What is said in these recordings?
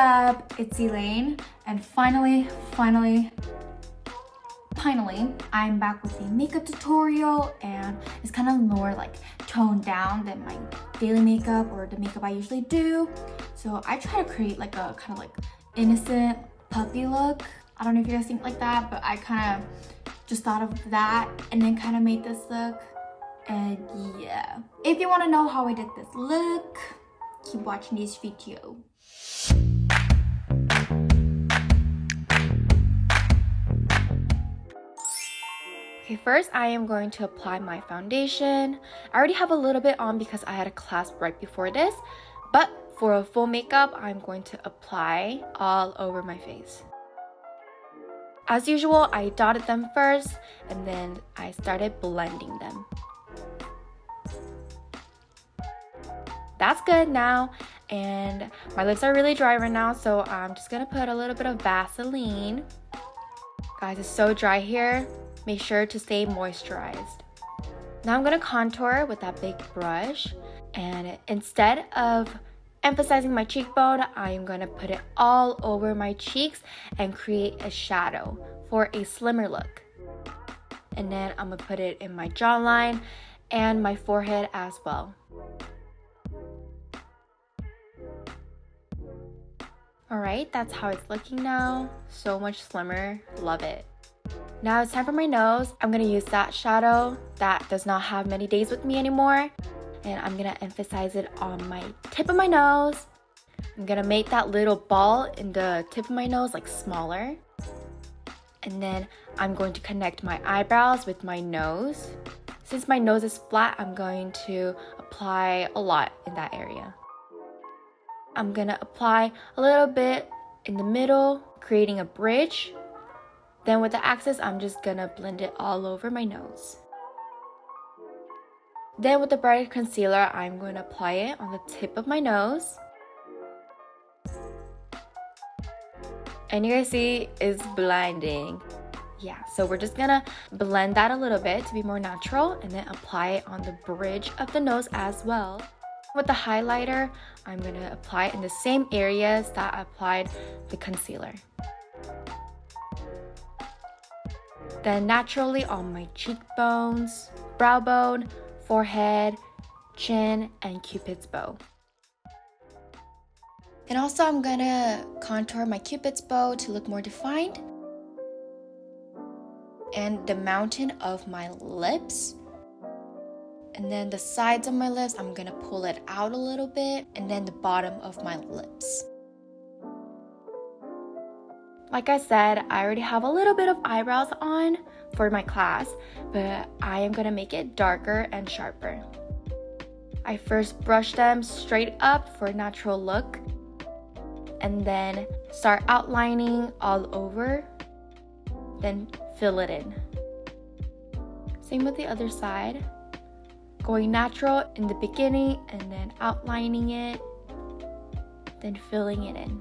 up? It's Elaine, and finally, I'm back with a makeup tutorial, and it's kind of more like toned down than my daily makeup or the makeup I usually do. So I try to create like a kind of like innocent puppy look. I don't know if you guys think like that, but I kind of just thought of that and then kind of made this look. And yeah, if you want to know how I did this look, keep watching this video. Okay, first I am going to apply my foundation. I already have a little bit on because I had a class right before this, but for a full makeup, I'm going to apply all over my face. As usual, I dotted them first and then I started blending them. That's good now, and my lips are really dry right now, so I'm just gonna put a little bit of Vaseline. Guys, it's so dry here. Make sure to stay moisturized. Now I'm gonna contour with that big brush, and instead of emphasizing my cheekbone, I am gonna put it all over my cheeks and create a shadow for a slimmer look. And then I'm gonna put it in my jawline and my forehead as well. Alright, that's how it's looking now. So much slimmer, love it. Now it's time for my nose. I'm gonna use that shadow that does not have many days with me anymore. And I'm gonna emphasize it on my tip of my nose. I'm gonna make that little ball in the tip of my nose like smaller. And then I'm going to connect my eyebrows with my nose. Since my nose is flat, I'm going to apply a lot in that area. I'm gonna apply a little bit in the middle, creating a bridge. Then with the axis, I'm just gonna blend it all over my nose. Then with the brighter concealer, I'm going to apply it on the tip of my nose. And you guys see, it's blinding. Yeah, so we're just gonna blend that a little bit to be more natural and then apply it on the bridge of the nose as well. With the highlighter, I'm gonna apply it in the same areas that I applied the concealer. Then naturally on my cheekbones, brow bone, forehead, chin, and Cupid's bow. And also I'm gonna contour my Cupid's bow to look more defined. And the mountain of my lips. And then the sides of my lips, I'm gonna pull it out a little bit. And then the bottom of my lips. Like I said, I already have a little bit of eyebrows on for my class, but I am gonna make it darker and sharper. I first brush them straight up for a natural look, and then start outlining all over, then fill it in. Same with the other side. Going natural in the beginning and then outlining it, then filling it in.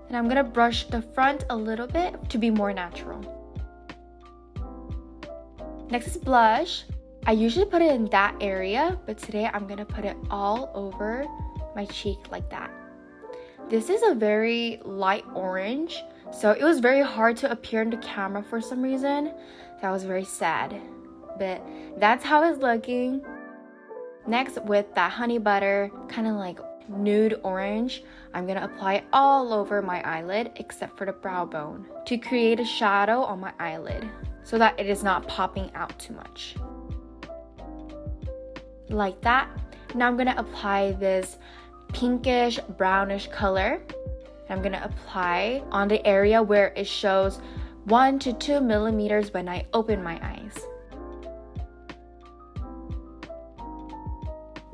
And I'm gonna brush the front a little bit to be more natural. Next is blush. I usually put it in that area, but today I'm gonna put it all over my cheek like that. This is a very light orange, so it was very hard to appear in the camera for some reason. That was very sad, but that's how it's looking. Next, with that honey butter, kind of like nude orange, I'm gonna apply it all over my eyelid except for the brow bone to create a shadow on my eyelid so that it is not popping out too much. Like that. Now I'm gonna apply this pinkish brownish color. I'm gonna apply on the area where it shows 1 to 2 millimeters when I open my eyes.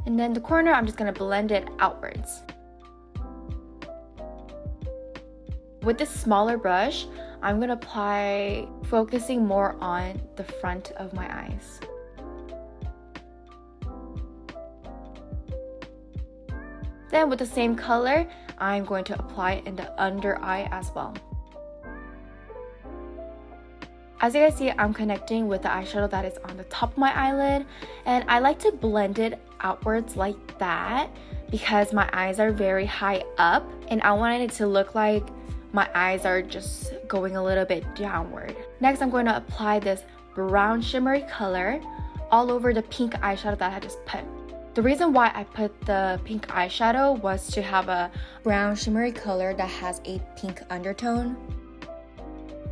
And then the corner, I'm just gonna blend it outwards. With this smaller brush, I'm gonna apply, focusing more on the front of my eyes. Then with the same color, I'm going to apply it in the under eye as well. As you guys see, I'm connecting with the eyeshadow that is on the top of my eyelid, and I like to blend it outwards like that because my eyes are very high up and I wanted it to look like my eyes are just going a little bit downward. Next, I'm going to apply this brown shimmery color all over the pink eyeshadow that I just put. The reason why I put the pink eyeshadow was to have a brown shimmery color that has a pink undertone.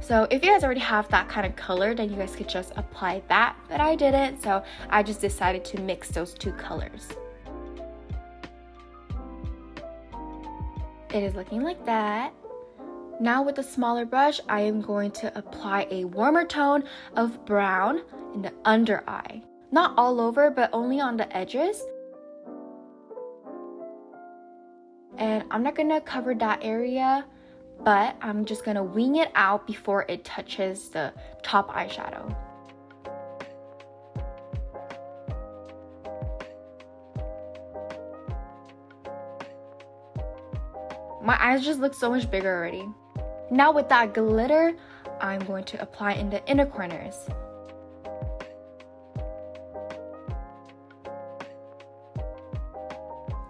So if you guys already have that kind of color, then you guys could just apply that, but I didn't, so I just decided to mix those two colors. It is looking like that. Now with a smaller brush, I am going to apply a warmer tone of brown in the under eye. Not all over, but only on the edges. And I'm not gonna cover that area, but I'm just gonna wing it out before it touches the top eyeshadow. My eyes just look so much bigger already. Now with that glitter, I'm going to apply in the inner corners.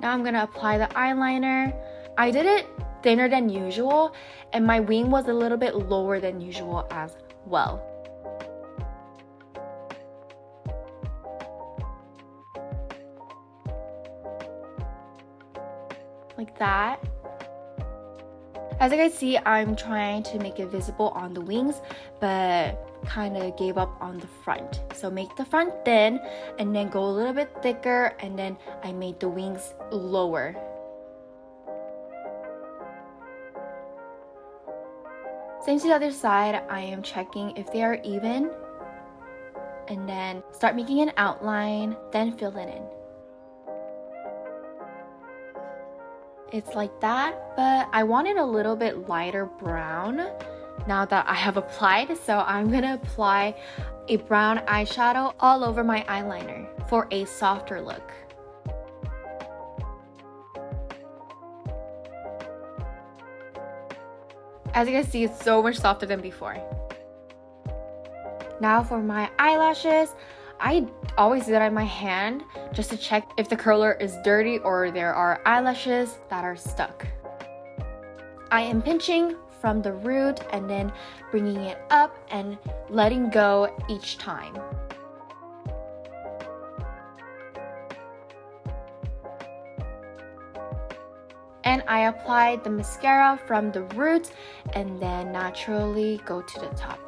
Now I'm gonna apply the eyeliner. I did it thinner than usual, and my wing was a little bit lower than usual as well. Like that. As you guys see, I'm trying to make it visible on the wings, but kind of gave up on the front. So make the front thin and then go a little bit thicker, and then I made the wings lower. Same to the other side, I am checking if they are even, and then start making an outline, then fill it in. It's like that, but I want it a little bit lighter brown now that I have applied, so I'm gonna apply a brown eyeshadow all over my eyeliner for a softer look. As you guys see, it's so much softer than before. Now for my eyelashes, I always do that in my hand just to check if the curler is dirty or there are eyelashes that are stuck. I am pinching from the root and then bringing it up and letting go each time. And I applied the mascara from the root and then naturally go to the top.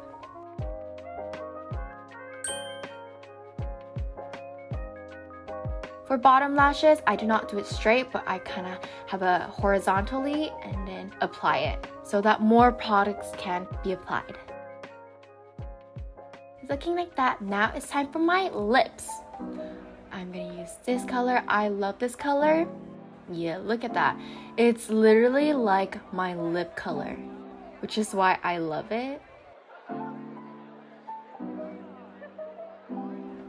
For bottom lashes, I do not do it straight, but I kind of have a horizontally and then apply it so that more products can be applied. It's looking like that. Now it's time for my lips. I'm gonna use this color. I love this color. Yeah, look at that. It's literally like my lip color, which is why I love it.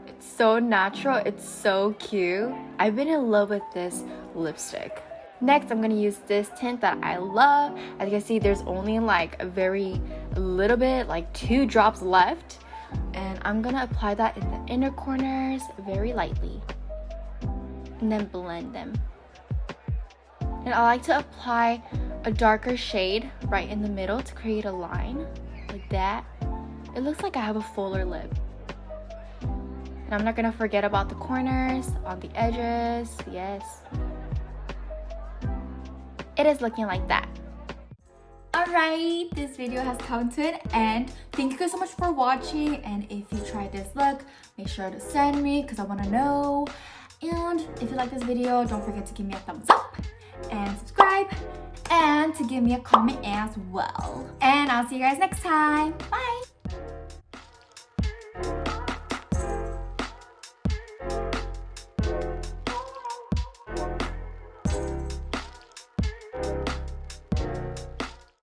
It's so natural, it's so cute. I've been in love with this lipstick. Next, I'm gonna use this tint that I love. As you can see, there's only like a very little bit, like 2 drops left. And I'm gonna apply that in the inner corners very lightly. And then blend them. And I like to apply a darker shade right in the middle to create a line, like that. It looks like I have a fuller lip. And I'm not gonna forget about the corners, on the edges, yes. It is looking like that. Alright, this video has come to an end. Thank you guys so much for watching, and if you tried this look, make sure to send me because I want to know. And if you like this video, don't forget to give me a thumbs up and subscribe and to give me a comment as well. And I'll see you guys next time. Bye!